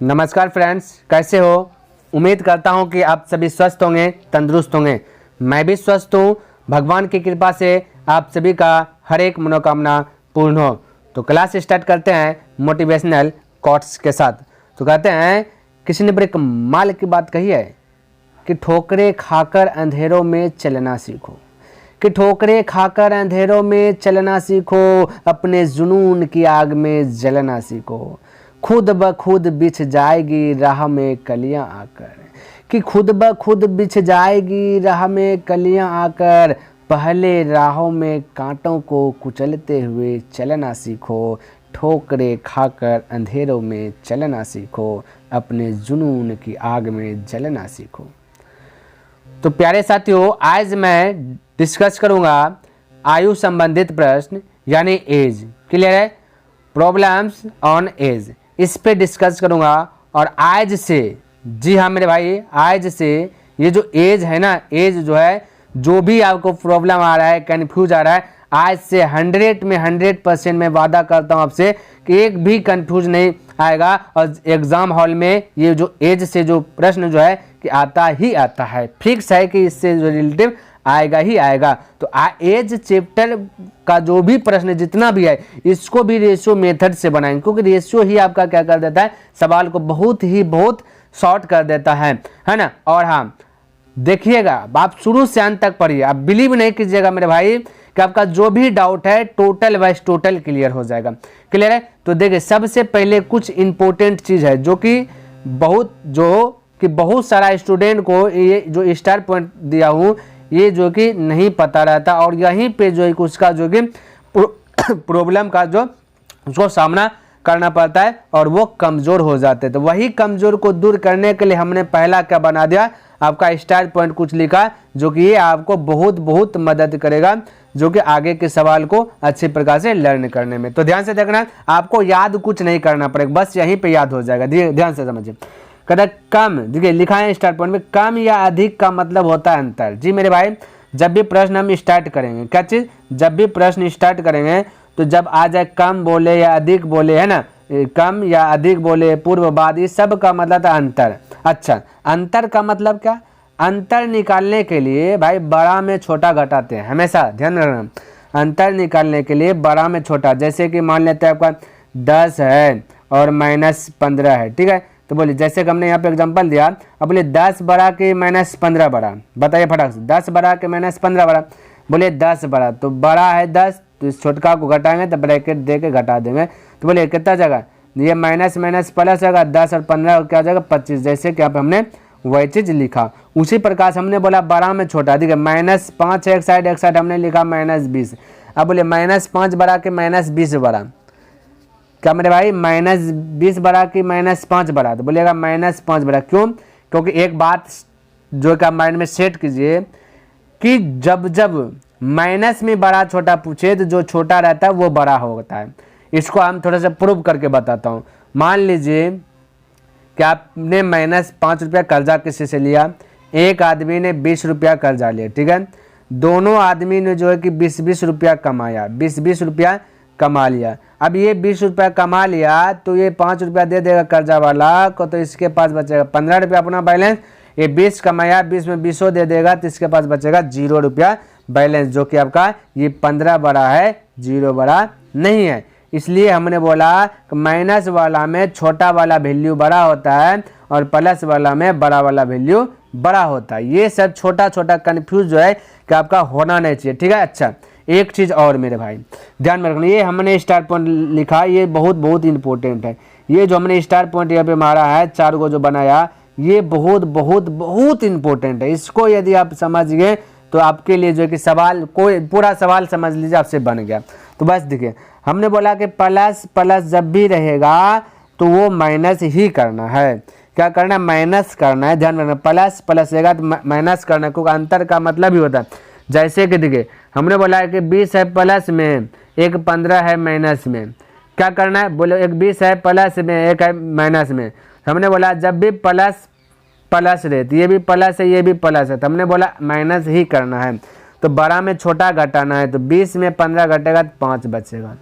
नमस्कार फ्रेंड्स, कैसे हो? उम्मीद करता हूं कि आप सभी स्वस्थ होंगे, तंदुरुस्त होंगे। मैं भी स्वस्थ हूं। भगवान की कृपा से आप सभी का हर एक मनोकामना पूर्ण हो। तो क्लास स्टार्ट करते हैं मोटिवेशनल कोट्स के साथ। तो कहते हैं, किसी ने बड़े कमाल की बात कही है कि ठोकरें खाकर अंधेरों में चलना सीखो, कि ठोकरें खाकर अंधेरों में चलना सीखो, अपने जुनून की आग में जलना सीखो। खुद ब खुद बिछ जाएगी राह में कलियां आकर, कि खुद ब खुद बिछ जाएगी राह में कलियां आकर। पहले राहों में कांटों को कुचलते हुए चलना सीखो, ठोकरें खाकर अंधेरों में चलना सीखो, अपने जुनून की आग में जलना सीखो। तो प्यारे साथियों, आज मैं डिस्कस करूंगा आयु संबंधित प्रश्न यानी एज। क्लियर है? प्रॉब्लम्स ऑन एज, इस पे डिस्कस करूंगा। और आज से, जी हाँ मेरे भाई, आज से ये जो एज है ना, एज जो है, जो भी आपको प्रॉब्लम आ रहा है, कन्फ्यूज आ रहा है, आज से 100 में 100% मैं वादा करता हूँ आपसे कि एक भी कन्फ्यूज नहीं आएगा। और एग्जाम हॉल में ये जो एज से जो प्रश्न जो है कि आता ही आता है, फिक्स है कि इससे जो रिलेटिव आएगा ही आएगा। तो एज चैप्टर का जो भी प्रश्न जितना भी है, इसको भी रेशियो मेथड से बनाएंगे, क्योंकि रेशियो ही आपका क्या कर देता है, सवाल को बहुत शॉर्ट कर देता है ना। और हाँ, देखिएगा, आप शुरू से अंत तक पढ़िए। आप बिलीव नहीं कीजिएगा मेरे भाई कि आपका जो भी डाउट है टोटल वाइज टोटल क्लियर हो जाएगा। क्लियर है? तो देखिए, सबसे पहले कुछ इंपॉर्टेंट चीज है जो कि बहुत सारा स्टूडेंट को ये जो स्टार पॉइंट दिया हूँ, ये जो कि नहीं पता रहता, और यहीं पे जो उसका जो कि प्रॉब्लम का जो उसको सामना करना पड़ता है और वो कमज़ोर हो जाते हैं। तो वही कमज़ोर को दूर करने के लिए हमने पहला क्या बना दिया, आपका स्टार पॉइंट कुछ लिखा, जो कि ये आपको बहुत मदद करेगा, जो कि आगे के सवाल को अच्छे प्रकार से लर्न करने में। तो ध्यान से देखना, आपको याद कुछ नहीं करना पड़ेगा, बस यहीं पे याद हो जाएगा। ध्यान से समझिए। कहता कम, देखिए लिखा है स्टार पॉइंट में, कम या अधिक का मतलब होता है अंतर। जी मेरे भाई, जब भी प्रश्न हम स्टार्ट करेंगे, क्या चीज़, जब भी प्रश्न स्टार्ट करेंगे तो जब आ जाए कम बोले या अधिक बोले, है ना, कम या अधिक बोले, पूर्व बाद, ये सब का मतलब था अंतर। अच्छा, अंतर का मतलब क्या, अंतर निकालने के लिए भाई बड़ा में छोटा घटाते हैं, हमेशा ध्यान रखना। अंतर निकालने के लिए बड़ा में छोटा, जैसे कि मान लेते हैं आपका 10 है और -15 है, ठीक है। तो बोलिए, जैसे कि हमने यहाँ पे एग्जांपल दिया, अब बोलिए 10 बड़ा के -15 बड़ा, बताइए फटाक से, 10 बड़ा के -15 बड़ा, बोलिए 10 बड़ा, तो बड़ा है 10, तो इस छोटका को घटाएंगे तो ब्रैकेट दे के घटा देंगे। तो बोलिए कितना जगह, ये माइनस प्लस होगा, 10 और 15 क्या जाएगा, 25, जैसे कि यहाँ पे हमने वही चीज़ लिखा। उसी प्रकार से हमने बोला बड़ा में छोटा, देखिए -5 एक साइड हमने लिखा -20। अब बोले -5 बड़ा के -20 बड़ा, क्या मेरे भाई, -20 बड़ा कि -5 बड़ा, तो बोलिएगा -5 बड़ा। क्यों? क्योंकि एक बात जो का माइंड में सेट कीजिए कि जब माइनस में बड़ा छोटा पूछे तो जो छोटा रहता है वो बड़ा होता है। इसको हम थोड़ा सा प्रूव करके बताता हूँ। मान लीजिए कि आपने -5 रुपया कर्जा किसी से लिया, एक आदमी ने 20 रुपया कर्जा लिया, ठीक है। दोनों आदमी ने जो है कि 20 रुपया कमाया, 20 रुपया कमा लिया। अब ये 20 रुपया कमा लिया तो ये 5 रुपया दे देगा कर्जा वाला को, तो इसके पास बचेगा 15 रुपया अपना बैलेंस। ये 20 कमाया, 20 में 20 दे देगा तो इसके पास बचेगा 0 रुपया बैलेंस, जो कि आपका ये 15 बड़ा है, 0 बड़ा नहीं है। इसलिए हमने बोला कि माइनस वाला में छोटा वाला वैल्यू बड़ा होता है और प्लस वाला में बड़ा वाला वैल्यू बड़ा होता है। ये सब छोटा कन्फ्यूज जो है कि आपका होना नहीं चाहिए, ठीक है। अच्छा, एक चीज़ और मेरे भाई ध्यान में रखना, ये हमने स्टार पॉइंट लिखा, ये बहुत इंपॉर्टेंट है। ये जो हमने स्टार पॉइंट यहाँ पे मारा है, 4 को जो बनाया, ये बहुत इंपॉर्टेंट है। इसको यदि आप समझ गए तो आपके लिए जो है कि सवाल, कोई पूरा सवाल समझ लीजिए आपसे बन गया। तो बस देखिए, हमने बोला कि प्लस जब भी रहेगा तो वो माइनस ही करना है। क्या करना है? माइनस करना है। ध्यान रखना, प्लस रहेगा तो माइनस करना है, क्योंकि अंतर का मतलब ही होता है। जैसे कि देखिए, हमने बोला है कि 20 है प्लस में, एक 15 है माइनस में। क्या करना है? बोले एक 20 है प्लस में, एक है माइनस में। हमने बोला जब भी प्लस रहे तो ये भी प्लस है, ये भी प्लस है, तो हमने बोला माइनस ही करना है। तो बड़ा में छोटा घटाना है, तो 20 में 15 घटेगा तो 5 बचेगा।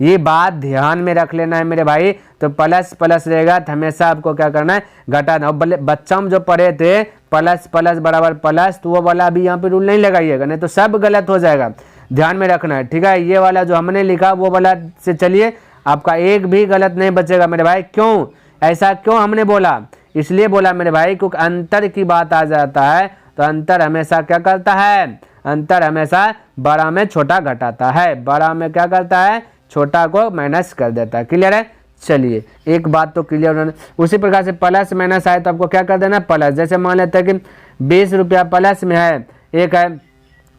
ये बात ध्यान में रख लेना है मेरे भाई। तो प्लस प्लस रहेगा, तो हमेशा आपको क्या करना है, घटाना। और बच्चा हम जो पढ़े थे प्लस प्लस बराबर प्लस, तो वो वाला अभी यहाँ पे रूल नहीं लगाइएगा, नहीं तो सब गलत हो जाएगा, ध्यान में रखना है, ठीक है। ये वाला जो हमने लिखा वो वाला से चलिए, आपका एक भी गलत नहीं बचेगा मेरे भाई। क्यों ऐसा क्यों हमने बोला, इसलिए बोला मेरे भाई क्योंकि अंतर की बात आ जाता है, तो अंतर हमेशा क्या करता है, अंतर हमेशा बड़ा में छोटा घटाता है, बड़ा में क्या करता है, छोटा को माइनस कर देता है। क्लियर है, चलिए एक बात तो क्लियर होना। उसी प्रकार से प्लस माइनस आए तो आपको क्या कर देना, प्लस। जैसे मान लेते हैं कि 20 रुपया प्लस में है, एक है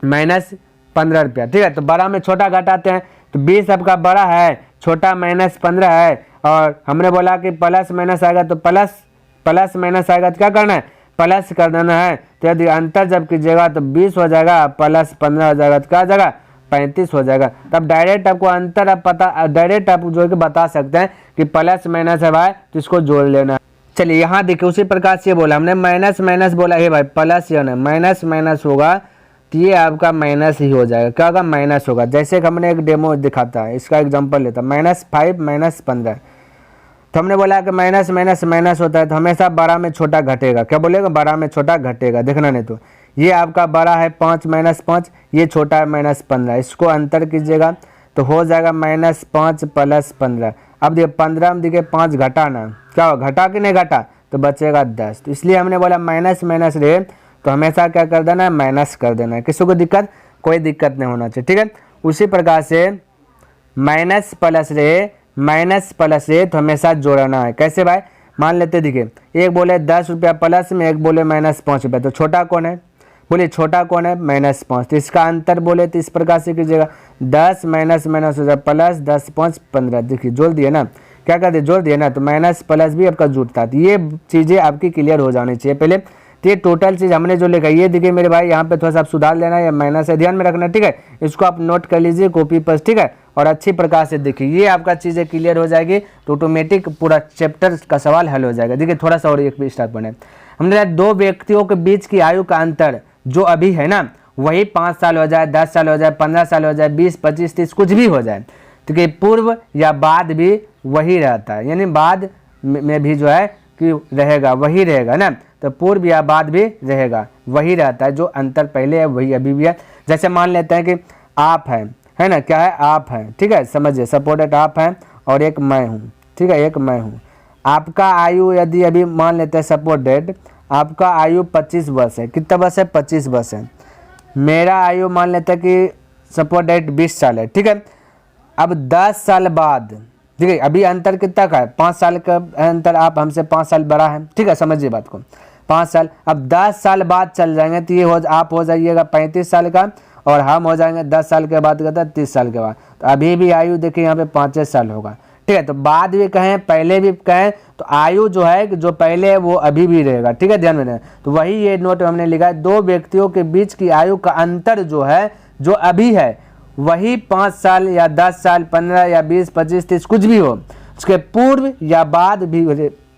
माइनस 15 रुपया, ठीक है। तो बड़ा में छोटा घटाते हैं, तो 20 आपका बड़ा है, छोटा माइनस 15 है, और हमने बोला कि प्लस माइनस आएगा तो प्लस माइनस आएगा तो क्या करना है, प्लस कर देना है। तो यदि अंतर जब कीजिएगा तो 20 हो जाएगा, प्लस 15 हो जाएगा, तो क्या हो जाएगा, 35 हो जाएगा। तब डायरेक्ट आपको अंतर आप पता, डायरेक्ट आप जो कि बता सकते हैं कि प्लस माइनस है भाई, तो इसको जोड़ लेना है। चलिए यहाँ देखिए उसी प्रकार से बोला हमने, माइनस माइनस बोला है भाई, प्लस या ना माइनस माइनस होगा तो ये आपका माइनस ही हो जाएगा। क्या होगा, माइनस होगा। जैसे कि हमने एक डेमो दिखाता है, इसका एग्जांपल लेता है, -5 -15, तो हमने बोला कि माइनस माइनस माइनस होता है, तो हमेशा बड़ा में छोटा घटेगा। क्या बोलेगा, बड़ा में छोटा घटेगा, देखना नहीं तो ये आपका बड़ा है 5 -5, ये छोटा है -15, इसको अंतर कीजिएगा तो हो जाएगा -5 + 15। अब देखिए 15 में देखिए 5 घटाना, क्या हो, घटा कि नहीं घटा, तो बचेगा 10। तो इसलिए हमने बोला माइनस माइनस रहे तो हमेशा क्या कर देना है, माइनस कर देना है। किसी को दिक्कत, कोई दिक्कत नहीं होना चाहिए, ठीक है। उसी प्रकार से माइनस प्लस रहे तो हमेशा जोड़ना है। कैसे भाई, मान लेते देखिए, एक बोले 10 रुपया प्लस में, एक बोले -5 रुपया, तो छोटा कौन है, बोलिए छोटा कौन है, -5। तो इसका अंतर बोले तो इस प्रकार से कीजिएगा, 10 माइनस माइनस हो जाए प्लस, 10 5 15, देखिए जोड़ दिए ना, क्या कर दिए, जोड़ दिए ना, तो माइनस प्लस भी आपका जुड़ता है। तो ये चीज़ें आपकी क्लियर हो जानी चाहिए पहले। तो ये टोटल चीज़ हमने जो लिखा, ये देखिए मेरे भाई, यहाँ पे थोड़ा सा आप सुधार लेना है, माइनस है, ध्यान में रखना, ठीक है। इसको आप नोट कर लीजिए कॉपी पर, ठीक है, और अच्छी प्रकार से देखिए, ये आपका चीज़ें क्लियर हो जाएगी तो ऑटोमेटिक पूरा चैप्टर का सवाल हल हो जाएगा। देखिए थोड़ा सा और एक भी स्टार्ट बने, हमने दो व्यक्तियों के बीच की आयु का अंतर जो अभी है ना, वही 5 साल हो जाए, 10 साल हो जाए, 15 साल हो जाए, 20 25 30 कुछ भी हो जाए, तो कि पूर्व या बाद भी वही रहता है, यानी बाद में भी जो है कि रहेगा, वही रहेगा ना, तो पूर्व या बाद भी रहेगा, वही रहता है। जो अंतर पहले है वही अभी भी है। जैसे मान लेते हैं कि आप है ना, क्या है, आप है, ठीक है, समझिए, सपोर्टेड आप है और एक मैं हूँ, ठीक है, एक मैं हूँ। आपका आयु यदि अभी मान लेते हैं सपोर्टेड, आपका आयु 25 वर्ष है, कितना वर्ष है, 25 वर्ष है। मेरा आयु मान लेते हैं कि सपोर्टेड 20 साल है, ठीक है। अब 10 साल बाद, ठीक है, अभी अंतर कितना का है, 5 साल का अंतर, आप हमसे 5 साल बड़ा है, ठीक है, समझिए बात को, 5 साल। अब 10 साल बाद चल जाएंगे तो ये आप हो जाइएगा 35 साल का, और हम हो जाएंगे 10 साल के बाद कहता है 30 साल के बाद। तो अभी भी आयु देखिए यहाँ पे 5 साल होगा, ठीक है। तो बाद भी कहें पहले भी कहें, तो आयु जो है जो पहले है वो अभी भी रहेगा, ठीक है, ध्यान में रहे। तो वही ये नोट हमने लिखा है, दो व्यक्तियों के बीच की आयु का अंतर जो है, जो अभी है, वही 5 साल या 10 साल 15 या 20 25 30 कुछ भी हो, उसके पूर्व या बाद भी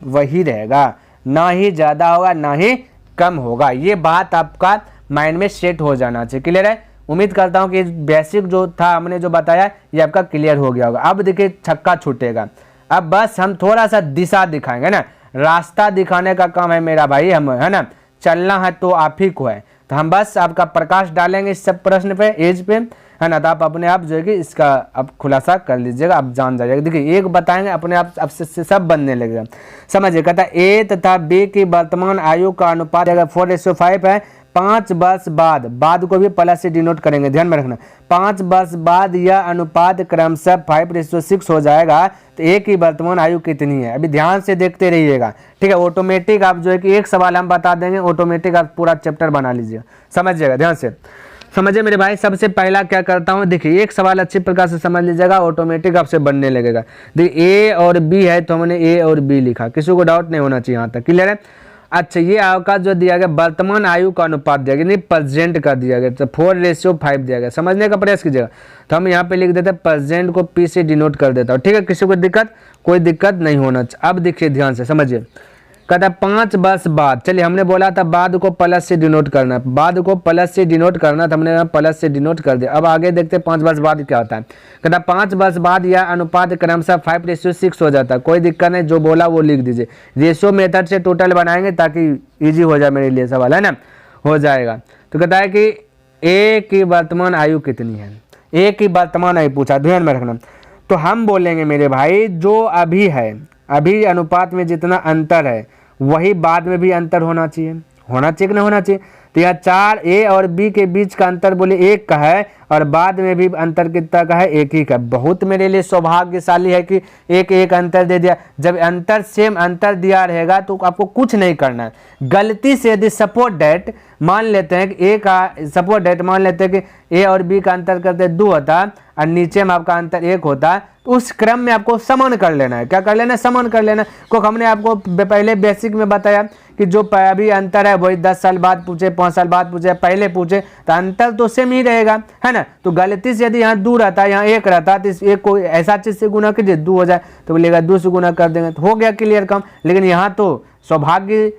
वही रहेगा, ना ही ज़्यादा होगा ना ही कम होगा। ये बात आपका माइंड में सेट हो जाना चाहिए। क्लियर है, उम्मीद करता हूँ कि बेसिक जो था हमने जो बताया ये आपका क्लियर हो गया होगा। अब देखिए छक्का छूटेगा, अब बस हम थोड़ा सा दिशा दिखाएंगे ना, रास्ता दिखाने का काम है मेरा भाई, हम है ना, चलना है तो आप ही को है। तो हम बस आपका प्रकाश डालेंगे इस सब प्रश्न पे, एज पे, है ना, तो आप अपने आप जो है कि इसका आप खुलासा कर लीजिएगा, आप जान जाइएगा। देखिए एक बताएंगे अपने आप आपसे सब बनने लगेगा, समझिए। कहता है ए तथा बी की वर्तमान आयु का अनुपात अगर 4:5 है, 5 वर्ष बाद को भी प्लस से डिनोट करेंगे, ध्यान में रखना। 5 वर्ष बाद यह अनुपात क्रमशः 5:6 हो जाएगा। तो ए की वर्तमान आयु कितनी है, अभी ध्यान से देखते रहिएगा, ठीक है। ऑटोमेटिक आप जो है कि एक सवाल हम बता देंगे, ऑटोमेटिक आप पूरा चैप्टर बना लीजिएगा, समझिएगा, ध्यान से समझिए मेरे भाई। सबसे पहला क्या करता हूँ, देखिए एक सवाल अच्छी प्रकार से समझ लीजिएगा, ऑटोमेटिक आपसे बनने लगेगा। देखिए ए और बी है तो हमने ए और बी लिखा, किसी को डाउट नहीं होना चाहिए यहाँ तक, क्लियर है। अच्छा, ये आपका जो दिया गया वर्तमान आयु का अनुपात दिया गया, नहीं प्रेजेंट का दिया गया, तो 4:5 दिया गया, समझने का प्रयास कीजिएगा। तो हम यहाँ पे लिख देते हैं प्रेजेंट को पी से डिनोट कर देता हूँ, ठीक है, किसी को दिक्कत, कोई दिक्कत नहीं होना चाहिए। अब देखिए ध्यान से समझिए, कहता 5 वर्ष बाद, चलिए हमने बोला था बाद को प्लस से डिनोट करना, बाद को प्लस से डिनोट करना था, हमने प्लस से डिनोट कर दिया। अब आगे देखते हैं 5 वर्ष बाद क्या होता है। कहता 5 वर्ष बाद यह अनुपात क्रमशः 5:6 हो जाता है। कोई दिक्कत नहीं, जो बोला वो लिख दीजिए। रेशियो मेथड से टोटल बनाएंगे ताकि ईजी हो जाए मेरे लिए सवाल, है ना, हो जाएगा। तो कहता है कि ए की वर्तमान आयु कितनी है, ए की वर्तमान आयु पूछा, ध्यान में रखना। तो हम बोलेंगे मेरे भाई जो अभी है, अभी अनुपात में जितना अंतर है वही बाद में भी अंतर होना चाहिए, होना चाहिए कि नहीं होना चाहिए। तो यहाँ 4 ए और बी के बीच का अंतर बोले 1 का है और बाद में भी अंतर कितना का है, 1 ही का। बहुत मेरे लिए सौभाग्यशाली है कि एक अंतर दे दिया। जब अंतर सेम अंतर दिया रहेगा तो आपको कुछ नहीं करना है। गलती से यदि सपोर्ट डेट मान लेते हैं कि ए का सपोर्ट डेट मान लेते हैं कि ए और बी का अंतर करते 2 होता और नीचे में आपका अंतर 1 होता, तो उस क्रम में आपको समान कर लेना है। क्या कर लेना है, समान कर लेना है। क्योंकि हमने आपको पहले बेसिक में बताया कि जो अभी अंतर है वही 10 साल बाद पूछे, 5 साल बाद पूछे, पहले पूछे, तो अंतर तो सेम ही रहेगा, है ना। तो गलती से यदि यहाँ 2 रहता है, यहाँ 1 रहता है, तो इस 1 को ऐसा चीज से गुना कीजिए 2 हो जाए, तो बोलेगा 2 से गुना कर देंगे, तो हो गया क्लियर कम। लेकिन यहाँ तो सौभाग्य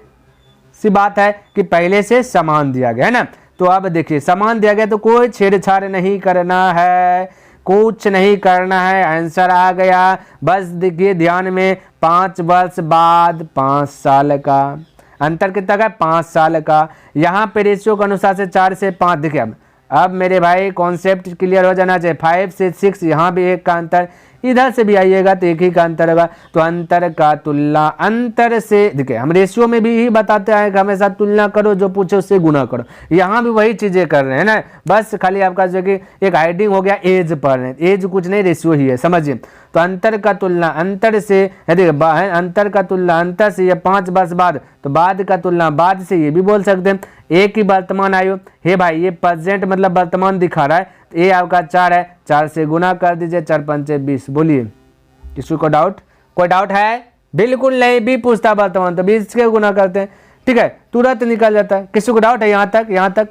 सी बात है कि पहले से समान दिया गया, है ना। तो अब देखिए समान दिया गया तो कोई छेड़छाड़ नहीं करना है, कुछ नहीं करना है, आंसर आ गया। बस देखिए ध्यान में 5 वर्ष बाद 5 साल का अंतर कितना का, 5 साल का। यहाँ पे रेशियो के अनुसार से 4 से 5 देखिए। अब मेरे भाई कॉन्सेप्ट क्लियर हो जाना चाहिए। 5 से 6 यहाँ भी 1 का अंतर, इधर से भी आइएगा तो 1 ही का अंतर होगा। तो अंतर का तुलना अंतर से, देखिए हम रेशियो में भी यही बताते हैं कि हमेशा तुलना करो, जो पूछे उससे गुना करो। यहाँ भी वही चीजें कर रहे हैं ना, बस खाली आपका जो कि एक हाइडिंग हो गया एज पर, एज कुछ नहीं रेशियो ही है, समझिए। तो अंतर का तुलना अंतर से, देखिए अंतर का तुलना अंतर से, ये 5 वर्ष बाद, तो बाद का तुलना बाद से, ये भी बोल सकते हैं। ए की वर्तमान आयु, हे भाई ये प्रेजेंट मतलब वर्तमान दिखा रहा है, तो ए आपका 4 है, 4 से गुना कर दीजिए, 4 पंचे 20। बोलिए किसी को डाउट, कोई डाउट है? बिल्कुल नहीं, भी पूछता वर्तमान तो 20 के गुना करते हैं, ठीक है, तुरंत निकल जाता है। किसी को डाउट है यहाँ तक, यहाँ तक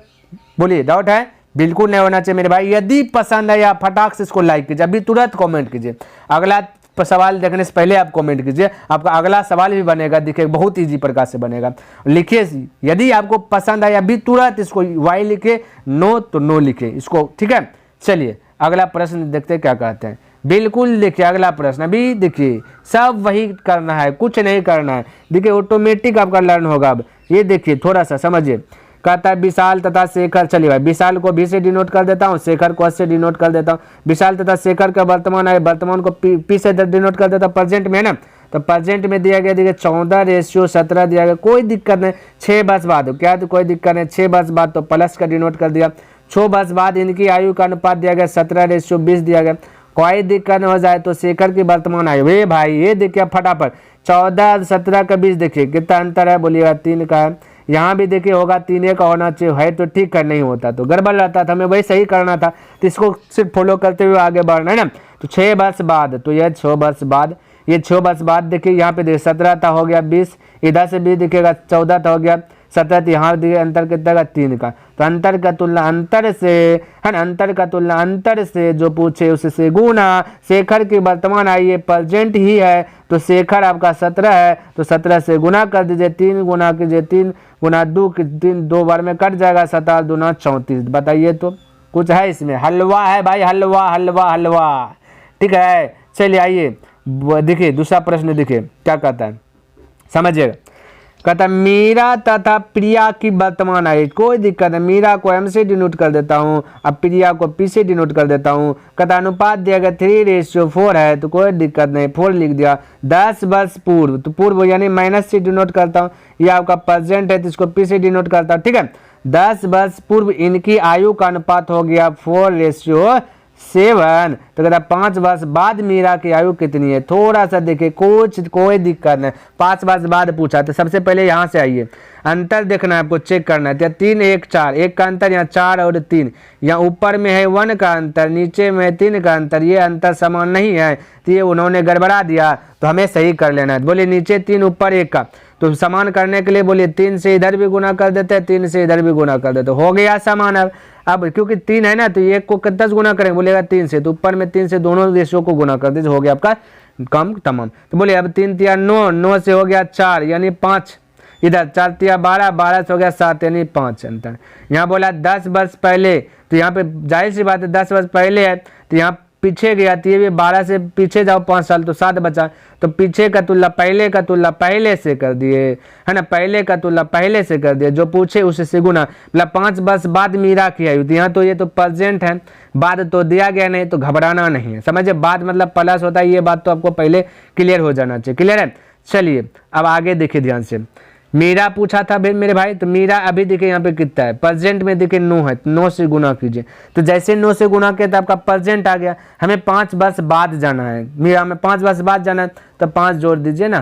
बोलिए डाउट है? बिल्कुल नहीं होना चाहिए मेरे भाई। यदि पसंद है या फटाक से इसको लाइक कीजिए, अभी तुरंत कमेंट कीजिए। अगला सवाल देखने से पहले आप कमेंट कीजिए, आपका अगला सवाल भी बनेगा, देखिए बहुत इजी प्रकार से बनेगा। लिखिए यदि आपको पसंद आया अभी तुरंत इसको वाई लिखे, नो तो नो लिखे इसको, ठीक है। चलिए अगला प्रश्न देखते हैं क्या कहते हैं। बिल्कुल देखिए अगला प्रश्न, अभी देखिए सब वही करना है, कुछ नहीं करना है। देखिए ऑटोमेटिक आपका लर्न होगा। अब ये देखिए थोड़ा सा समझिए। कहता है विशाल तथा शेखर, चलिए भाई विशाल को भी से डिनोट कर देता हूँ, शेखर को एस से डिनोट कर देता हूँ। विशाल तथा शेखर का वर्तमान है, वर्तमान को पी से डिनोट कर देता हूँ, प्रेजेंट में है ना। तो प्रेजेंट में दिया गया, देखिए 14:17 दिया गया, कोई दिक्कत नहीं। 6 वर्ष बाद क्या, तो कोई दिक्कत नहीं, 6 वर्ष बाद तो प्लस का डिनोट कर दिया। 6 वर्ष बाद इनकी आयु का अनुपात दिया गया 17:20 दिया गया, कोई दिक्कत नहीं हो जाए। तो शेखर की वर्तमान आयु, वे भाई ये देखिए फटाफट 14 17 का 20 देखिए कितना अंतर है, बोलिएगा 3 का है। यहाँ भी देखिए होगा 3 का होना चाहिए, है तो ठीक कर, नहीं होता तो गड़बड़ रहता था, हमें वही सही करना था। तो इसको सिर्फ फॉलो करते हुए आगे बढ़ना है ना। तो 6 वर्ष बाद, तो यह 6 वर्ष बाद, ये 6 वर्ष बाद देखिए यहाँ पे देखिए 17 था हो गया 20, इधर से भी दिखेगा 14 था हो गया 17, यहाँ देखिए अंतर कितना का 3 का। तो अंतर का तुलना अंतर से, है ना, अंतर का तुलना अंतर से जो पूछे उससे गुना। शेखर की वर्तमान आयु ये प्रेजेंट ही है, तो शेखर आपका 17 है, तो 17 से गुना कर दीजिए, 3 गुना कीजिए, 3 गुना 2 3 2 बार में कट जाएगा, 17 दूना 34। बताइए तो कुछ है इसमें? हलवा है भाई, हलवा हलवा हलवा, ठीक है। चलिए आइए देखिए दूसरा प्रश्न, देखिए क्या कहता है, समझिएगा। कहता मीरा तथा प्रिया की वर्तमान आयु, कोई दिक्कत है, मीरा को एम से डिनोट कर देता हूँ, अब प्रिया को पी से डिनोट कर देता हूँ। कहता अनुपात दिया गया 3:4 है, तो कोई दिक्कत नहीं, 4 लिख दिया। 10 वर्ष पूर्व, तो पूर्व यानी माइनस से डिनोट करता हूँ, ये आपका प्रेजेंट है तो इसको पी से डिनोट करता हूँ, ठीक है। 10 वर्ष पूर्व इनकी आयु का अनुपात हो गया 4:7। तो कहता 5 वर्ष बाद मीरा की आयु कितनी है, थोड़ा सा देखिए, कोई दिक्कत नहीं। 5 वर्ष बाद पूछा, तो सबसे पहले यहाँ से आइए, अंतर देखना है आपको, चेक करना है। 3 1 4, 1 का अंतर, यहाँ 4 और 3, यहाँ ऊपर में है 1 का अंतर, नीचे में 3 का अंतर, ये अंतर समान नहीं है, तो ये उन्होंने गड़बड़ा दिया, तो हमें सही कर लेना है। बोले नीचे 3 ऊपर 1 का, तो समान करने के लिए बोलिए 3 से इधर भी गुना कर देते हैं, 3 से इधर भी गुना कर देते, हो गया समान। अब क्योंकि 3 है ना, तो 1 को 10 गुना करेंगे, बोलेगा 3 से, तो ऊपर में 3 से दोनों रेशियो को गुना कर दीजिए, हो गया आपका कम तमाम। तो बोले अब 3 तिया 9, 9 से हो गया 4 यानी 5, इधर 4 तिया 12, 12 से हो गया 7 यानी 5 अंतर। यहाँ बोला 10 वर्ष पहले, तो यहाँ पे जाहिर सी बात है 10 वर्ष पहले है, तो यहाँ पीछे गया तो ये भी 12 से पीछे जाओ 5 साल तो 7 बचा, तो पीछे का तुलना पहले का तुलना पहले से कर दिए, है ना, पहले का तुलना पहले से कर दिए, जो पूछे उससे गुना, मतलब 5 वर्ष बाद मीरा की आयु। यहाँ तो ये तो प्रेजेंट है, बाद तो दिया गया नहीं, तो घबराना नहीं है, समझे, बाद मतलब प्लस होता है, ये बात तो आपको पहले क्लियर हो जाना चाहिए। क्लियर है, चलिए अब आगे देखिए ध्यान से। मीरा पूछा था भाई मेरे भाई, तो मीरा अभी देखिए यहाँ पे कितना है, प्रेजेंट में देखिए 9 है, 9 से गुना कीजिए, तो जैसे 9 से गुना किया तो आपका प्रेजेंट आ गया। हमें 5 वर्ष बाद जाना है, मीरा में 5 वर्ष बाद जाना है, तो 5 जोड़ दीजिए ना,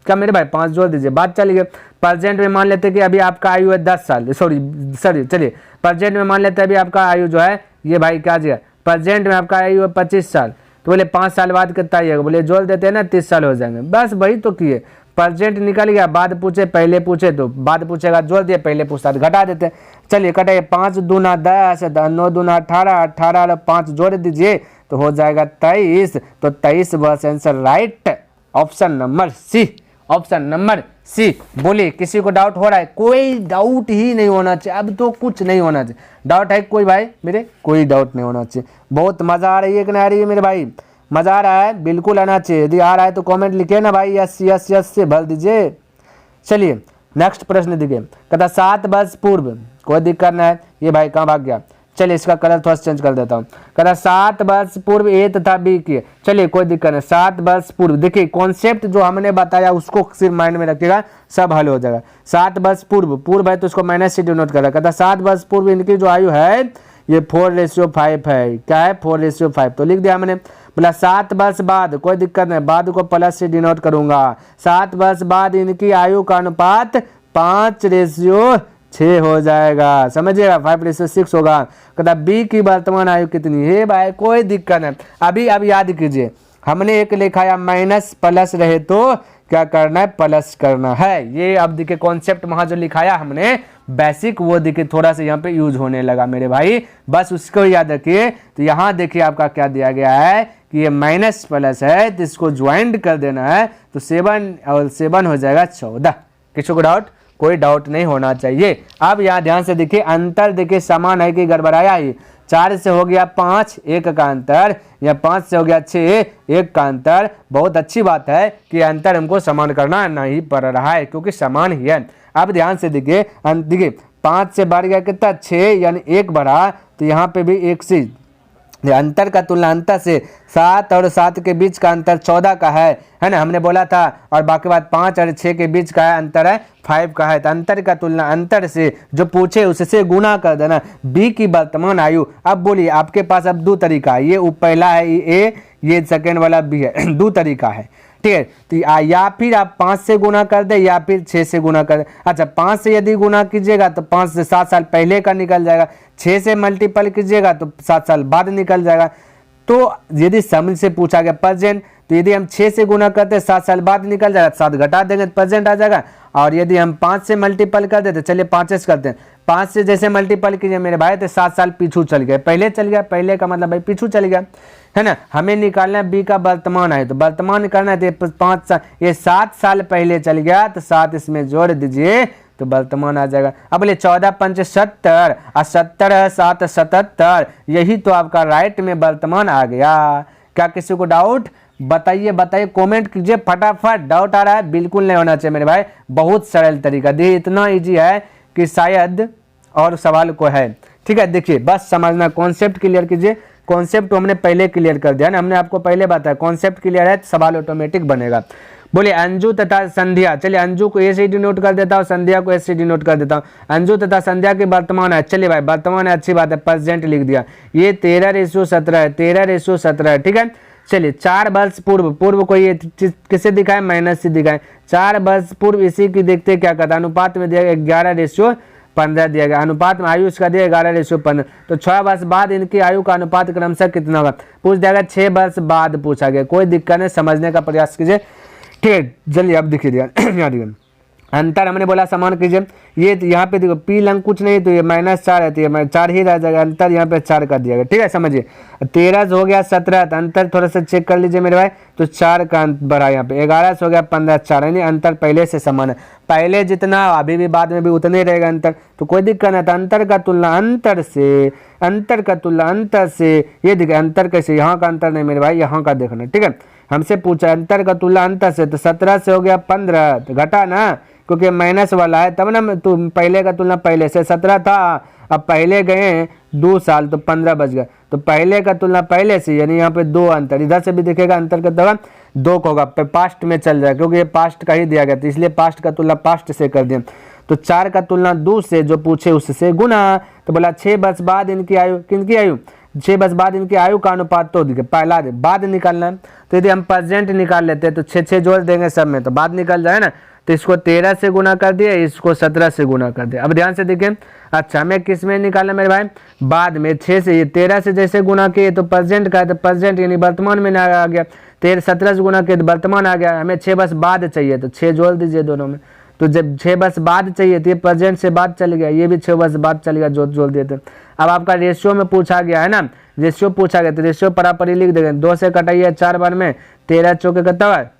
क्या मेरे भाई 5 जोड़ दीजिए, बात चलिए। प्रेजेंट में मान लेते कि अभी आपका आयु है 10 साल, सॉरी चलिए प्रेजेंट में मान लेते हैं अभी आपका आयु जो है ये भाई क्या जी, प्रेजेंट में आपका आयु है 25 साल, तो बोले 5 साल बाद कितना आइएगा, बोले जोड़ देते हैं ना 30 साल हो जाएंगे, बस वही तो किए। प्रेजेंट निकल गया, बाद पूछे पहले पूछे, तो बाद पूछेगा जोड़ दिए, पहले पूछता तो घटा देते। चलिए कटे, 5 दूना 10, 9 दूना 18, 18 और 5 जोड़ दीजिए तो हो जाएगा 23, तो 23 बस answer right, option number C, option number C. बोलिए किसी को डाउट हो रहा है? कोई डाउट ही नहीं होना चाहिए, अब तो कुछ नहीं होना चाहिए। डाउट है कोई भाई मेरे? कोई डाउट नहीं होना चाहिए। बहुत मजा आ रही है कि नहीं आ रही है मेरे भाई? मजा आ रहा है, बिल्कुल आना चाहिए। यदि आ रहा है तो कमेंट लिखिए ना भाई, यस यस यस से भर दीजिए। चलिए नेक्स्ट प्रश्न देखिए, कहता 7 वर्ष पूर्व, कोई दिक्कत नहीं है, ये भाई कहाँ भाग गया, चलिए इसका कलर थोड़ा चेंज कर देता हूँ। कहता 7 वर्ष पूर्व ए तथा बी की, चलिए कोई दिक्कत नहीं, 7 वर्ष पूर्व, देखिए कॉन्सेप्ट जो हमने बताया उसको सिर्फ माइंड में रखिएगा, सब हल हो जाएगा। 7 वर्ष पूर्व, पूर्व है तो उसको माइनस से डिनोट कर रहा है। कहता 7 वर्ष पूर्व इनकी जो आयु है ये 4:5 है, क्या है 4:5, तो लिख दिया हमने। बोला 7 वर्ष बाद, कोई दिक्कत नहीं, बाद को प्लस से डिनोट करूंगा। 7 वर्ष बाद इनकी आयु का अनुपात 5:6 हो जाएगा, समझिएगा, 5:6 होगा। कहता बी की वर्तमान आयु कितनी है भाई? कोई दिक्कत नहीं, अभी अब याद कीजिए, हमने एक लिखा या माइनस प्लस रहे तो क्या करना है, प्लस करना है। ये अब देखिए कॉन्सेप्ट वहां जो लिखाया हमने बेसिक, वो देखिए थोड़ा सा यहाँ पे यूज होने लगा मेरे भाई, बस उसको याद रखिए। तो यहाँ देखिए आपका क्या दिया गया है कि ये माइनस प्लस है, तो इसको ज्वाइंट कर देना है, तो 7 और 7 हो जाएगा 14। किसी को डाउट? कोई डाउट नहीं होना चाहिए। अब यहाँ ध्यान से देखिए, अंतर देखिए समान है कि गड़बड़ाया ही। 4 से हो गया 5, 1 का अंतर, या 5 से हो गया 6, 1 का अंतर। बहुत अच्छी बात है कि अंतर हमको समान करना नहीं पड़ रहा है, क्योंकि समान ही है। अब ध्यान से देखिए, देखिए 5 से बढ़ गया कितना, 6 यानी 1 बढ़ा, तो यहाँ पे भी 1 से अंतर का तुलना अंतर से 7 और 7 के बीच का अंतर 14 का है ना, हमने बोला था। और बाकी बात 5 और 6 के बीच का है अंतर है 5 का है, तो अंतर का तुलना अंतर से जो पूछे उससे गुना कर देना। बी की वर्तमान आयु, अब बोलिए आपके पास अब 2 तरीका है, ये पहला है ए, ये सेकेंड वाला बी है, 2 तरीका है, ठीक है। तो या फिर आप 5 से गुना कर दे या फिर 6 से गुना कर दे। अच्छा 5 से यदि गुना कीजिएगा तो 5 से 7 साल पहले का निकल जाएगा, 6 से मल्टीपल कीजिएगा तो 7 साल बाद निकल जाएगा। तो यदि समय से पूछा गया प्रेजेंट, तो यदि हम 6 से गुना करते हैं 7 साल बाद निकल जाएगा, 7 घटा देंगे तो प्रेजेंट आ जाएगा। और यदि हम 5 से मल्टीपल कर देते, चलिए 5 से करते हैं, 5 से जैसे मल्टीपल कीजिए मेरे भाई तो 7 साल पीछू चल गए, पहले चल गया, पहले का मतलब भाई पीछू चल गया, है ना। हमें निकालना है बी का वर्तमान है, तो वर्तमान करना है तो 5 साल, ये 7 साल पहले चल गया, तो 7 इसमें जोड़ दीजिए तो वर्तमान आ जाएगा। अब बोले 14 पंच 70 और 70 7 77, यही तो आपका राइट में वर्तमान आ गया। क्या किसी को डाउट? बताइए बताइए, कमेंट कीजिए फटाफट। डाउट आ रहा है? बिल्कुल नहीं होना चाहिए मेरे भाई, बहुत सरल तरीका देखिए, इतना इजी है कि शायद और सवाल को है, ठीक है। देखिए बस समझना, कॉन्सेप्ट क्लियर कीजिए। कॉन्सेप्ट हमने पहले क्लियर कर दिया ना, हमने आपको पहले बताया कॉन्सेप्ट क्लियर है तो सवाल ऑटोमेटिक बनेगा। बोले अंजू तथा संध्या, चलिए अंजू को ए से डिनोट कर देता हूँ, संध्या को एस से डिनोट कर देता हूँ। अंजू तथा संध्या के वर्तमान है, चलिए भाई वर्तमान है, अच्छी बात है, प्रेजेंट लिख दिया। ये 13:17 है, 13:17 है, ठीक है। चलिए 4 वर्ष पूर्व, पूर्व को ये किसे दिखाए, माइनस से दिखाए। 4 वर्ष पूर्व इसी की देखते क्या कहता है, अनुपात में दिया 11:15 दिया गया, अनुपात में आयु इसका दिया 11:15। तो 6 वर्ष बाद इनकी आयु का अनुपात क्रमशः कितना होगा, पूछ देगा 6 वर्ष बाद पूछा गया। कोई दिक्कत नहीं, समझने का प्रयास कीजिए, ठीक है। चलिए अब देखिए यहाँ देखिए, अंतर हमने बोला समान कीजिए। ये यहाँ पे देखो पी लंग कुछ नहीं, तो ये -4 है, तो ये 4 ही रह जाएगा, अंतर यहाँ पे 4 कर दिया गया, ठीक है। समझिए 13 हो गया 17, तो अंतर थोड़ा सा चेक कर लीजिए मेरे भाई, तो 4 का अंतर बढ़ा यहाँ पे, 11 से हो गया 15, 4, यानी अंतर पहले से समान है। पहले जितना अभी भी बाद में भी उतने रहेगा अंतर, तो कोई दिक्कत नहीं था। अंतर का तुलना अंतर से, अंतर का तुलना अंतर से, ये देखिए अंतर कैसे, यहाँ का अंतर नहीं मेरे भाई, यहाँ का देखना, ठीक है। हमसे पूछा अंतर का तुलना अंतर से, तो 17 से हो गया 15, तो घटा ना, क्योंकि माइनस वाला है तब ना, तो पहले का तुलना पहले से 17 था, अब पहले गए 2 साल तो 15 बच गया, तो पहले का तुलना पहले से, यानी यहाँ पे 2 अंतर, इधर से भी दिखेगा अंतर का दौरान 2 का होगा, पास्ट में चल जाएगा क्योंकि ये पास्ट का ही दिया गया था, इसलिए पास्ट का तुलना पास्ट से कर दिया। तो 4 का तुलना 2 से, जो पूछे उससे गुना, तो बोला 6 वर्ष बाद इनकी आयु, किनकी आयु, 6 वर्ष बाद इनकी आयु का अनुपात, तो देखिए पहला बाद निकालना है, तो यदि हम प्रेजेंट निकाल लेते हैं तो 6 जोड़ देंगे सब में, तो बाद निकल जाए ना, तो इसको 13 से गुना कर दिया, इसको 17 से गुना कर दिया। अब ध्यान से देखें, अच्छा हमें किस में निकालना मेरे भाई, बाद में 6 से, ये 13 से जैसे गुना किए तो प्रेजेंट का है, तो प्रेजेंट यानी वर्तमान में आ गया, 17 से गुना किए तो वर्तमान आ गया, हमें 6 वर्ष बाद चाहिए तो 6 जोड़ दीजिए दोनों में, तो जब 6 वर्ष बाद चाहिए तो ये प्रेजेंट से बाद चल गया, ये भी 6 वर्ष बाद चल गया, जोड़ दिए थे। अब आपका रेशियो में पूछा गया है ना, रेशियो पूछा गया तो रेशियो परापरी लिख देंगे, 2 से कटाइए 4 बार में, 13 चौके कितना है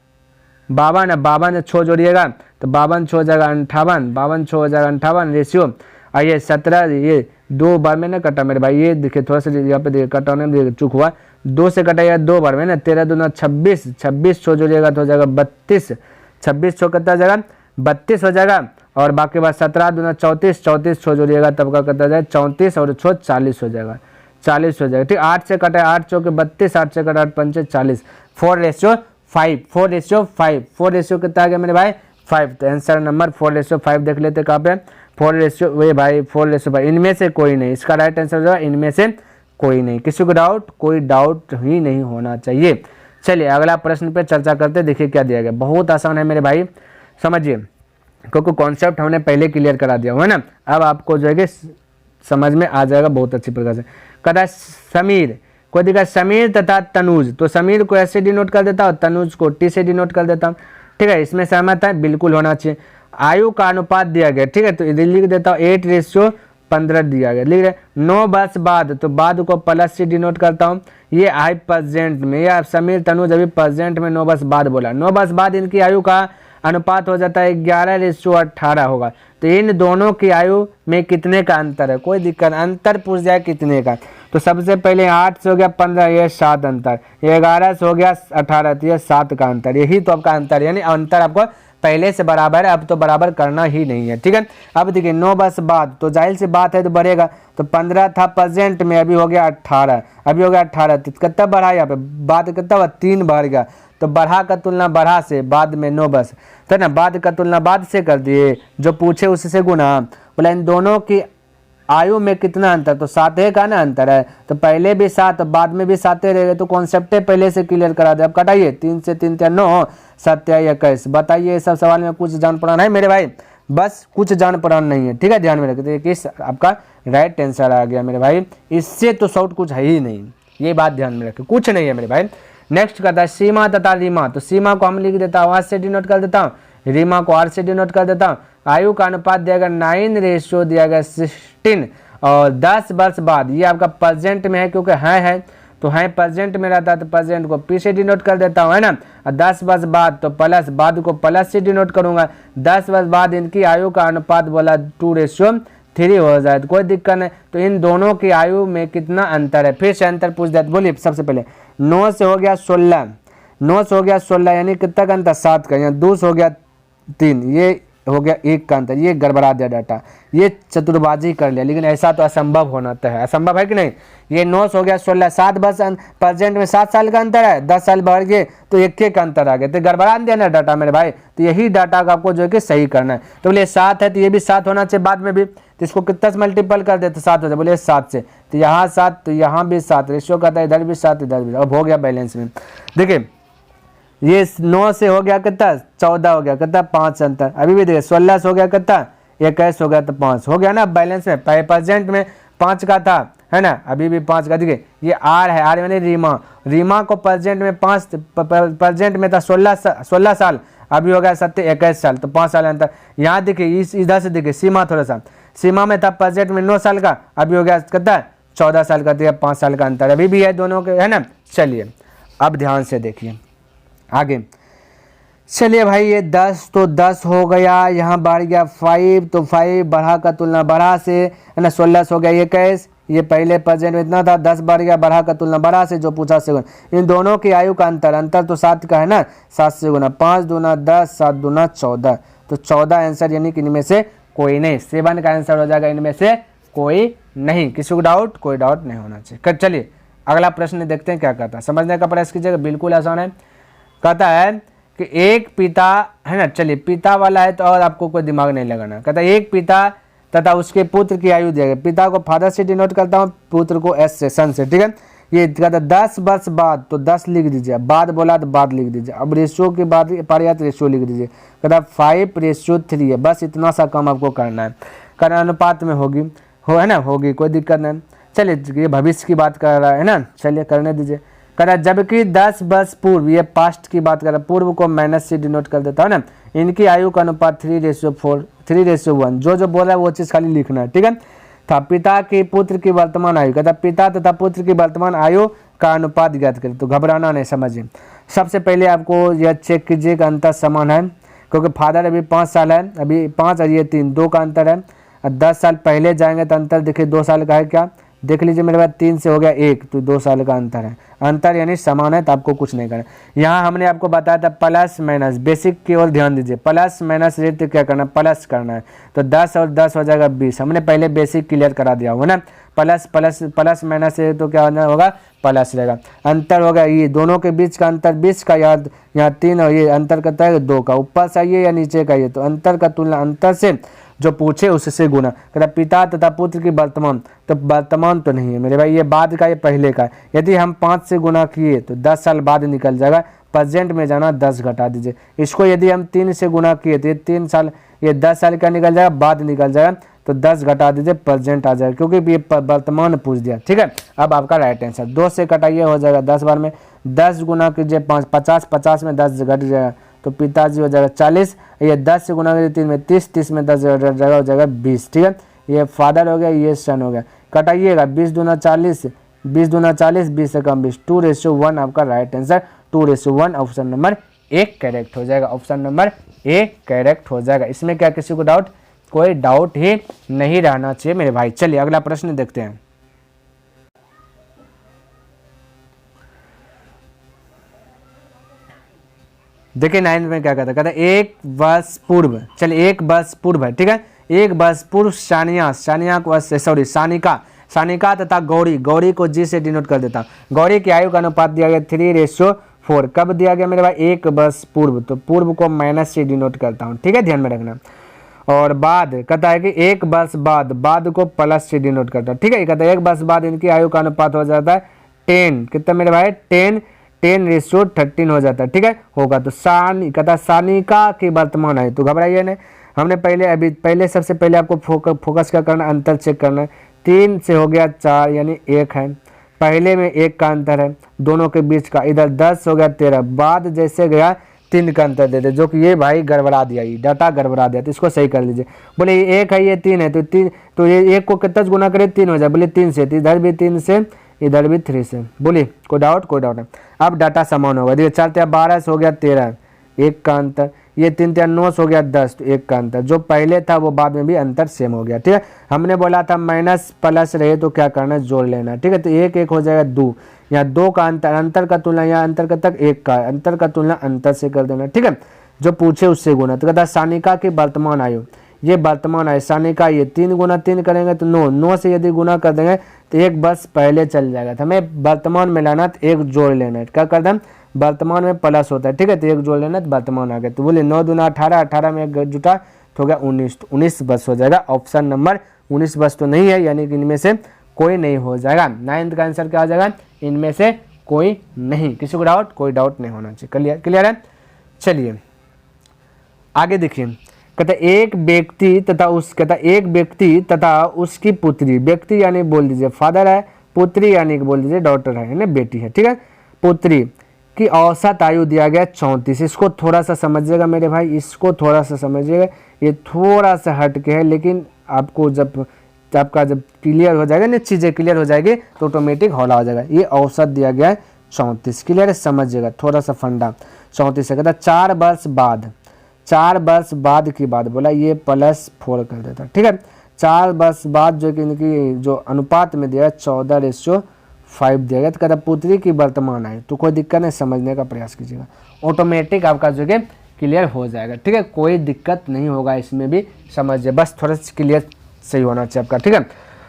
52 है, 52 6 जोड़िएगा तो 52 6 जगह 58, 52 6 जगह 58 रेशियो। आइए 17, ये 2 बार में ना कटा मेरे भाई, ये देखिए थोड़ा सा यहाँ पे देखिए कटाने में चूक हुआ, 2 से कटाइए 2 बार में ना, 13 दूना 26, 26 6 जोड़िएगा तो हो जाएगा 32, 26 6 कितना जगह 32 हो जाएगा, और बाकी बात 17 दूना 34, 34 6 जोड़िएगा तब का कितना जाएगा 34, और 6 40 हो जाएगा, 40 हो जाएगा, ठीक। 8 से कटा 8 चौके 32, 8 से कटा 8 पंचे 40, 4:5, 4:5, 4 रेशियो कितना आ गया मेरे भाई 5, तो आंसर नंबर 4:5 देख लेते कहाँ पे, 4 वे भाई 4:5, इनमें से कोई नहीं, इसका राइट आंसर हो जाएगा इनमें से कोई नहीं। किसी को डाउट, कोई डाउट ही नहीं होना चाहिए। चलिए अगला प्रश्न पे चर्चा करते, देखिए क्या दिया गया, बहुत आसान है मेरे भाई, समझिए, क्योंकि कॉन्सेप्ट हमने पहले क्लियर करा दिया है ना, अब आपको जो है कि समझ में आ जाएगा बहुत अच्छी प्रकार से। कहता समीर, कोई दिखा समीर तथा तनुज, तो समीर को ऐसे डिनोट कर देता हूँ, तनुज को टी से डिनोट कर देता हूँ, ठीक है। इसमें सहमत है, बिल्कुल होना चाहिए। आयु का अनुपात दिया गया, ठीक है, तो इधर लिख देता हूँ 8:15 दिया गया, लिख रहे 9 वर्ष बाद, तो बाद को प्लस से डिनोट करता हूँ, ये आई प्रेजेंट में, या समीर तनुज अभी प्रेजेंट में 9 वर्ष बाद बोला, 9 वर्ष बाद इनकी आयु का अनुपात हो जाता है 11:18 होगा। तो इन दोनों की आयु में कितने का अंतर है, कोई दिक्कत, अंतर पूछ जाए कितने का, तो सबसे पहले 8 से हो गया 15, ये 7 अंतर, ये 11 से हो गया 18, तो ये 7 का अंतर, यही तो आपका अंतर, यानी अंतर आपको पहले से बराबर है, अब तो बराबर करना ही नहीं है, ठीक है। अब देखिए 9 वर्ष बाद, तो जाहिर सी बात है तो बढ़ेगा, तो 15 था प्रेजेंट में, अभी हो गया 18, अभी हो गया 18, तो कितना बढ़ा यहाँ पे, बाद कितना हुआ 3 बढ़ गया, तो बढ़ा का तुलना बढ़ा से, बाद में 9 वर्ष, तो ना बाद का तुलना बाद से कर दिए, जो पूछे उससे गुना, बोला इन दोनों की आयु में कितना अंतर, तो 7 का ना अंतर है, तो पहले भी 7 बाद में भी 7 रहेगा, तो कॉन्सेप्ट पहले से क्लियर करा दे। अब कटाइए 3 से 3 × 9 7 21, बताइए सब सवाल में कुछ जान पड़ान है मेरे भाई, बस कुछ जान पड़ान नहीं है, ठीक है, ध्यान में रखिए, किस आपका राइट आंसर आ गया मेरे भाई, इससे तो शॉर्ट कुछ है ही नहीं, ये बात ध्यान में रखिए, कुछ नहीं है मेरे भाई। नेक्स्ट कहता है सीमा तथा रीमा, तो सीमा को हम लिख देता हूँ 8 से डिनोट कर देता हूँ, रीमा को 8 से डिनोट कर देता हूँ। आयु का अनुपात दिया गया 9 दिया गया 16, और 10 वर्ष बाद, ये आपका प्रेजेंट में है क्योंकि है तो है प्रेजेंट में रहता है, तो प्रेजेंट को पी से डिनोट कर देता हूँ, है ना, और 10 वर्ष बाद तो प्लस, बाद को प्लस से डिनोट करूंगा, 10 वर्ष बाद इनकी आयु का अनुपात बोला 2:3 हो जाए, तो कोई दिक्कत नहीं। तो इन दोनों की आयु में कितना अंतर है, फिर से अंतर पूछ दिया, बोलिए सबसे पहले 9 से हो गया 16, 9 से हो गया 16, यानी कितना का अंतर 7 का, यहाँ 2 से हो गया 3, ये हो गया 1 का अंतर, ये गड़बड़ा दिया डाटा, ये चतुर्बाजी कर लिया, लेकिन ऐसा तो असंभव होना है, असंभव है कि नहीं। ये 9 से हो गया 16, 7 वर्ष प्रेजेंट में 7 साल का अंतर है, 10 साल बढ़ गए तो 1 का अंतर आ गया, तो गड़बड़ा दिया ना डाटा मेरे भाई, तो यही डाटा का आपको जो है कि सही करना है। तो बोले 7 है तो ये भी 7 होना चाहिए बाद में भी, तो इसको कितना से मल्टीपल कर दे तो 7 हो जाए, बोले 7 से, तो यहाँ 7 तो यहाँ भी 7, रेशियो कहता है इधर भी 7 इधर भी, अब हो गया बैलेंस में। देखिए ये 9 से हो गया कितना 14 हो गया, कितना 5 अंतर, अभी भी देखिए 16 से हो गया कितना 21 हो गया, तो 5 हो गया ना बैलेंस में, प्रेजेंट में 5 का था, है ना, अभी भी 5 का। देखिए ये आर है, आर यानी रीमा, रीमा को प्रेजेंट में 5, प्रेजेंट में था 16 साल, अभी हो गया 21 साल, तो 5 साल अंतर। यहाँ देखिए इस इधर से देखिए सीमा, थोड़ा सा सीमा में था प्रेजेंट में 9 साल का, अभी हो गया कितना 14 साल का, तो 5 साल का अंतर अभी भी है दोनों के, है ना। चलिए अब ध्यान से देखिए, आगे चलिए भाई, ये 10 तो 10 हो गया, यहाँ बढ़ गया 5, तो 5 बढ़ा का तुलना बढ़ा से है ना, 16 हो गया 21, ये पहले प्रेजेंट में इतना था, 10 बढ़ गया बढ़ा का तुलना बढ़ा से, जो पूछा से गुना। इन दोनों की आयु का अंतर तो 7 का है ना, 7 से गुना, 5 दूना 10, 7 दूना 14, तो 14 आंसर, यानी कि इनमें से कोई नहीं, 7 का आंसर हो जाएगा इनमें से कोई नहीं। किसी को डाउट? कोई डाउट नहीं होना चाहिए। चलिए अगला प्रश्न देखते हैं क्या कहता है, समझने का प्रयास कीजिएगा, बिल्कुल आसान है। कहता है कि एक पिता है ना, चलिए पिता वाला है तो और आपको कोई दिमाग नहीं लगाना। कहता है एक पिता तथा उसके पुत्र की आयु दिया गया, पिता को फादर से डिनोट करता हूँ, पुत्र को एस से, सन से, ठीक है। ये कहता है 10 वर्ष बाद, तो 10 लिख दीजिए, बाद बोला तो बाद लिख दीजिए, अब रेशियो की बात पारियात रेशियो लिख दीजिए। कहता है 5:3 है, बस इतना सा कम आपको करना है, करना अनुपात में होगी, हो है ना, होगी, कोई दिक्कत नहीं। चलिए ये भविष्य की बात कर रहा है ना, चलिए करने दीजिए। कह रहा जबकि 10 वर्ष पूर्व, ये पास्ट की बात कर रहा है, पूर्व को माइनस से डिनोट कर देता है ना, इनकी आयु का अनुपात 3:4, 3:1, जो बोल रहा है वो चीज़ खाली लिखना है, ठीक है। था पिता के पुत्र की वर्तमान आयु, कहता पिता तथा पुत्र की वर्तमान आयु का अनुपात ज्ञात करें, तो घबराना नहीं, समझिए। सबसे पहले आपको यह चेक कीजिए कि अंतर समान है, क्योंकि फादर अभी 5 साल है, अभी 5 और ये 3, 2 का अंतर है। 10 साल पहले जाएंगे तो अंतर देखिए 2 साल का है, क्या देख लीजिए मेरे पास, 3 से हो गया 1, तो 2 साल का अंतर है, अंतर यानी समान है, तो आपको कुछ नहीं करना। यहाँ हमने आपको बताया था प्लस माइनस, बेसिक की ओर ध्यान दीजिए, प्लस माइनस रेट तो क्या करना है, प्लस करना है, तो 10 और 10 हो जाएगा 20, हमने पहले बेसिक क्लियर करा दिया होगा ना। प्लस प्लस प्लस माइनस से तो क्या होगा, प्लस रहेगा। अंतर होगा ये दोनों के बीच का अंतर 20 का, याद यहाँ 3 और ये अंतर करता है 2 का, ऊपर से ये या नीचे का ये, तो अंतर का तुलना अंतर से जो पूछे उससे गुना। कहता पिता तथा पुत्र की वर्तमान, तो वर्तमान तो नहीं है मेरे भाई, ये बाद का, ये पहले का। यदि हम 5 से गुना किए तो 10 साल बाद निकल जाएगा, प्रेजेंट में जाना 10 घटा दीजिए। इसको यदि हम 3 से गुना किए तो ये 3 साल, ये 10 साल का निकल जाएगा, बाद निकल जाएगा, तो 10 घटा दीजिए, प्रेजेंट आ जाएगा, क्योंकि ये वर्तमान पूछ दिया, ठीक है। अब आपका राइट आंसर 2 से कटाइए, हो जाएगा 10 बार में, 10 गुना कीजिए 5, 50, 50 में 10 घट जाएगा, तो पिताजी हो जाएगा 40, ये 10 से गुना कीजिए 3 में 30, 30 में 10 घट जाएगा, हो जाएगा 20, ठीक है। ये फादर हो गया, ये सन हो गया, कटाइएगा 20 दूना 40, 20 दूना 40, 20 से कम 20, 2:1 आपका right answer, 2:1 option number A correct हो जाएगा, ऑप्शन नंबर ए करेक्ट हो जाएगा। इसमें क्या किसी को डाउट? कोई डाउट ही नहीं रहना चाहिए मेरे भाई। चलिए अगला प्रश्न देखते हैं। देखिए 9 में क्या कहता है, कहता है 1 वर्ष पूर्व, चलिए 1 वर्ष पूर्व है, ठीक है। 1 वर्ष पूर्व सानिया को सॉरी सानिका तथा गौरी को जी से डिनोट कर देता हूँ। गौरी की आयु का अनुपात दिया गया 3:4, कब दिया गया मेरे भाई, 1 वर्ष पूर्व, तो पूर्व को माइनस से डिनोट करता हूँ, ठीक है, ध्यान में रखना। और बाद कहता है कि 1 वर्ष बाद को प्लस से डिनोट करता है, ठीक है। कहता है 1 वर्ष बाद इनकी आयु का अनुपात हो जाता है 10, कितना मेरे भाई, 10:13 हो जाता है, ठीक है, होगा। तो कहता सानिका की वर्तमान आयु, तो घबराइए नहीं, हमने पहले सबसे पहले आपको फोकस क्या करना, अंतर चेक करना है। 3 से हो गया 4, यानी 1 है, पहले में 1 का अंतर है, दोनों के बीच का, इधर 10 हो गया 13, बाद जैसे गया 3 का अंतर देते, जो कि ये भाई गड़बड़ा दिया, ये डाटा गड़बड़ा दिया, तो इसको सही कर लीजिए। बोले ये 1 है, ये 3 है, तो ये 1 को कितना गुना करे, 3 हो जाए, बोले 3 से, तो इधर भी 3 से, इधर भी 3 से, बोलिए कोई डाउट नहीं। अब डाटा समान होगा, देखिए 4 × 12 हो गया 13, 1 का अंतर, ये 3 × 9 हो गया 10, तो 1 का अंतर, जो पहले था वो बाद में भी अंतर सेम हो गया, ठीक है। हमने बोला था माइनस प्लस रहे तो क्या करना है, जोड़ लेना, ठीक है। तो 1 1 हो जाएगा 2, यहाँ 2 का अंतर का तुलना, यहाँ अंतर का तक 1 का अंतर का तुलना अंतर से कर देना, ठीक है, जो पूछे उससे गुना। तो कहता सानिका की वर्तमान आयु, ये वर्तमान आयु सानिका, ये 3 × 3 करेंगे तो 9 से यदि गुना कर देंगे तो 1 वर्ष पहले चल जाएगा, तो हमें वर्तमान में लाना तो 1 जोड़ लेना है, क्या कर दें, वर्तमान में प्लस होता है, ठीक है, तो 1 जोड़ लेना तो वर्तमान आ गया। तो बोले 9 दूना 18, 18 में 1 जुटा तो हो गया 19, तो 19 वर्ष हो जाएगा, ऑप्शन नंबर 19 वर्ष तो नहीं है, यानी कि इनमें से कोई नहीं हो जाएगा। 9th का आंसर क्या हो जाएगा, इनमें से कोई नहीं। किसी को डाउट? कोई डाउट नहीं होना चाहिए, क्लियर है। चलिए आगे देखिए, कहता एक व्यक्ति तथा उसकी पुत्री, व्यक्ति यानी बोल दीजिए फादर है, पुत्री यानी बोल दीजिए डॉटर है ना, बेटी है, ठीक है। पुत्री की औसत आयु दिया गया 34, इसको थोड़ा सा समझिएगा मेरे भाई, इसको थोड़ा सा समझिएगा, ये थोड़ा सा हट के है, लेकिन आपको जब क्लियर हो जाएगा ना, चीज़ें क्लियर हो जाएगी तो ऑटोमेटिक हौला हो जाएगा। ये औसत दिया गया है 34, क्लियर है, समझिएगा थोड़ा सा फंडा। 34 है। कहता 4 वर्ष बाद की बात बोला, ये +4 कर देता, ठीक है। 4 वर्ष बाद जो कि इनकी जो अनुपात में दिया 14:5 दिया गया। तो कहता पुत्री की वर्तमान आयु, तो कोई दिक्कत नहीं, समझने का प्रयास कीजिएगा, ऑटोमेटिक आपका जो कि क्लियर हो जाएगा, ठीक है। कोई दिक्कत नहीं होगा इसमें भी, समझिए, बस थोड़ा सा क्लियर सही होना चाहिए आपका, ठीक है।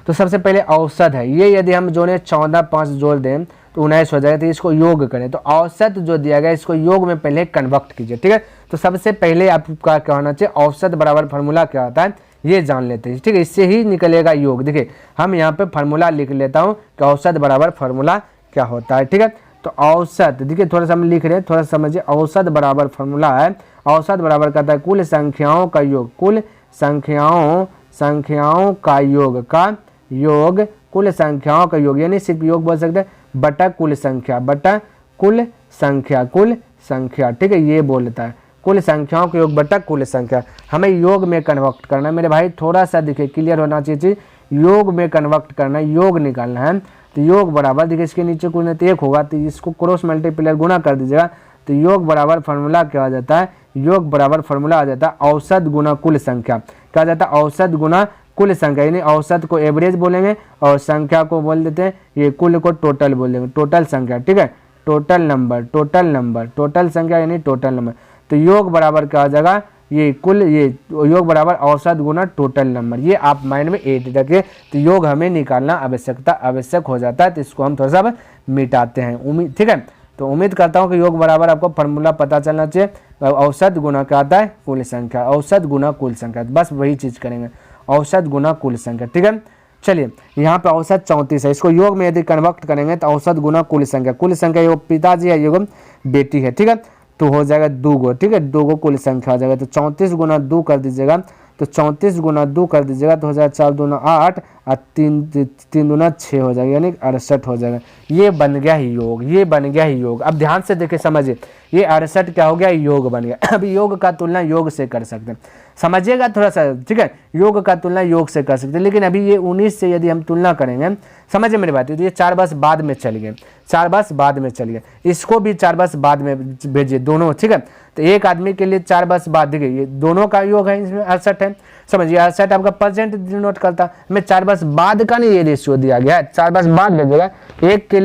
तो सबसे पहले औसत है, ये यदि हम जोड़ें 14 जोड़ दें तो 19 हो जाएगा। तो इसको योग करें, तो औसत जो दिया गया इसको योग में पहले कन्वर्ट कीजिए, ठीक है। तो सबसे पहले आपका क्या होना चाहिए, औसत बराबर फार्मूला क्या होता है ये जान लेते हैं, ठीक है। इससे ही निकलेगा योग। देखिए हम यहाँ पे फार्मूला लिख लेता हूँ कि औसत बराबर फार्मूला क्या होता है, ठीक है। तो औसत देखिए थोड़ा सा हम लिख रहे हैं, थोड़ा सा समझिए। औसत बराबर फार्मूला है, औसत बराबर कहता है कुल संख्याओं का योग, कुल संख्याओं का योग, कुल संख्याओं का योग, यानी सिर्फ योग बोल सकते हैं, बटा कुल संख्या, ठीक है। ये बोलता है कुल संख्याओं का योग बटा कुल संख्या। हमें योग में कन्वर्ट करना है मेरे भाई, थोड़ा सा देखिए क्लियर होना चाहिए, योग में कन्वर्ट करना है, योग निकालना है। तो योग बराबर देखिए इसके नीचे कोई ना तो 1 होगा, तो इसको क्रॉस मल्टीप्लायर गुना कर दीजिएगा। तो योग बराबर फार्मूला क्या आ जाता है, योग बराबर फार्मूला आ जाता है औसत गुना कुल संख्या। क्या आ जाता है, औसत गुना कुल संख्या, यानी औसत को एवरेज बोलेंगे और संख्या को बोल देते हैं, ये कुल को टोटल बोलेंगे, टोटल संख्या, ठीक है। टोटल संख्या यानी टोटल नंबर। तो योग बराबर क्या आ जाएगा, ये कुल, ये योग बराबर औसत गुना टोटल नंबर। ये आप माइंड में 8 रखिए। तो योग हमें निकालना आवश्यक हो जाता है, तो इसको हम थोड़ा सा मिटाते हैं, उम्मीद, ठीक है। तो उम्मीद करता हूँ कि योग बराबर आपको फार्मूला पता चलना चाहिए। औसत गुना क्या आता है, कुल संख्या, औसत गुना कुल संख्या, बस वही चीज़ करेंगे, औसत गुना कुल संख्या, ठीक है। चलिए यहाँ पे औसत 34 है, इसको योग में यदि कन्वर्ट करेंगे तो औसत गुना कुल संख्या योग पिताजी है, योग बेटी है, ठीक है। तो हो जाएगा 2 ठीक है, 2 कुल संख्या हो जाएगा। तो 34 गुना 2 कर दीजिएगा, तो 34 गुना 2 कर दीजिएगा तो हो जाएगा 4 दूना 8 और 3 दूना 6 हो जाएगा, यानी 68 हो जाएगा। ये बन गया ही योग, अब ध्यान से देखिए समझिए, ये 68 क्या हो गया, योग बन गया। अब योग का तुलना योग से कर सकते हैं, समझिएगा थोड़ा सा, ठीक है। योग का तुलना योग से कर सकते हैं, लेकिन अभी ये 19 से यदि हम तुलना करेंगे, समझिए मेरी बात, तो ये 4 वर्ष बाद में चल गए, इसको भी 4 वर्ष बाद में भेजिए दोनों, ठीक है। तो एक आदमी के लिए 4 वर्ष बाद, देखिए ये दोनों का योग है, इसमें 68 है, समझिए 68 आपका परसेंट डिनोट करता है, हमें 4 वर्ष बाद का नहीं ये रेशियो दिया गया है, 4 वर्ष बाद भेजेगा। एक के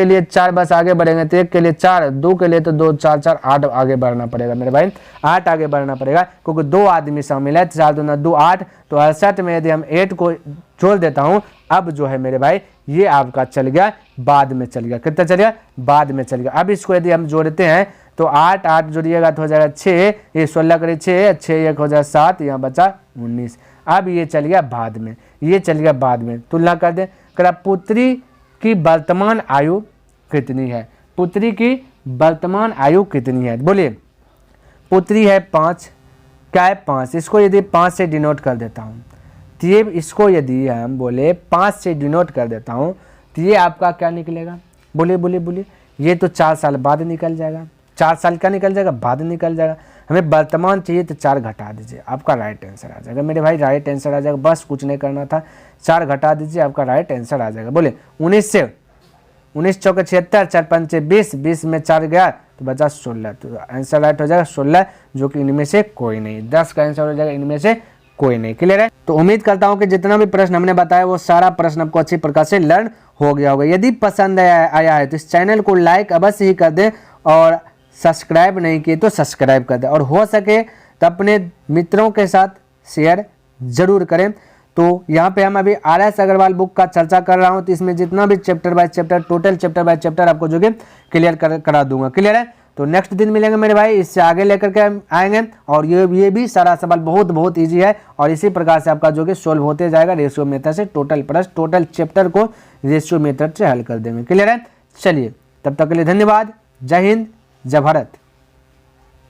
लिए 4 वर्ष आगे बढ़ेंगे तो एक के लिए 4, 2 के लिए तो 2, 4, 4, 8 आगे बढ़ना पड़ेगा मेरे भाई, 8 आगे बढ़ना पड़ेगा, क्योंकि 2 आदमी शामिल है, 4 दूना 2 8, तो 68 में यदि हम 8 को जोड़ देता हूँ, अब जो है मेरे भाई ये आपका चल गया बाद में चल गया, कितना चल गया, बाद में चल गया। अब इसको यदि हम जोड़ते हैं तो 8 जोड़िएगा तो हो जाएगा 6, ये 16 करिए 6 1 हो जाएगा 7, यहाँ बचा 19। अब ये चल गया बाद में, तुलना कर दें, करा पुत्री की वर्तमान आयु कितनी है, बोलिए। पुत्री है 5, क्या है 5, इसको यदि 5 से डिनोट कर देता हूँ, तो ये इसको यदि हम बोले 5 से डिनोट कर देता हूँ, तो ये आपका क्या निकलेगा, बोलिए। ये तो 4 साल बाद निकल जाएगा, 4 साल का निकल जाएगा, बाद निकल जाएगा। हमें वर्तमान चाहिए तो 4 घटा दीजिए, आपका राइट आंसर आ जाएगा मेरे भाई, राइट आंसर आ जाएगा, बस कुछ नहीं करना था, 4 घटा दीजिए, आपका राइट आंसर आ जाएगा। बोले 19 से 19 चौके 76, 4 पंचे 20, 20 में 4 गया तो बचा 16, तो आंसर राइट हो जाएगा 16, जो कि इनमें से कोई नहीं, 10 का आंसर हो जाएगा इनमें से कोई नहीं। क्लियर है। तो उम्मीद करता हूं कि जितना भी प्रश्न हमने बताया वो सारा प्रश्न आपको अच्छी प्रकार से लर्न हो गया होगा। यदि पसंद आया है तो इस चैनल को लाइक अवश्य ही कर दें, और सब्सक्राइब नहीं किए तो सब्सक्राइब कर दें, और हो सके तो अपने मित्रों के साथ शेयर जरूर करें। तो यहाँ पे हम अभी RS अग्रवाल बुक का चर्चा कर रहा हूँ, तो इसमें जितना भी chapter by chapter, total chapter by chapter आपको जो कि क्लियर करा दूंगा। क्लियर है। तो नेक्स्ट दिन मिलेंगे मेरे भाई, इससे आगे लेकर के आएंगे, और ये भी सारा सवाल बहुत ईजी है, और इसी प्रकार से आपका जो कि सोल्व होते जाएगा रेशियो मेथड से, टोटल चैप्टर को रेशियो मेथड से हल कर देंगे। क्लियर है। चलिए तब तक के लिए धन्यवाद, जय हिंद, जय भारत।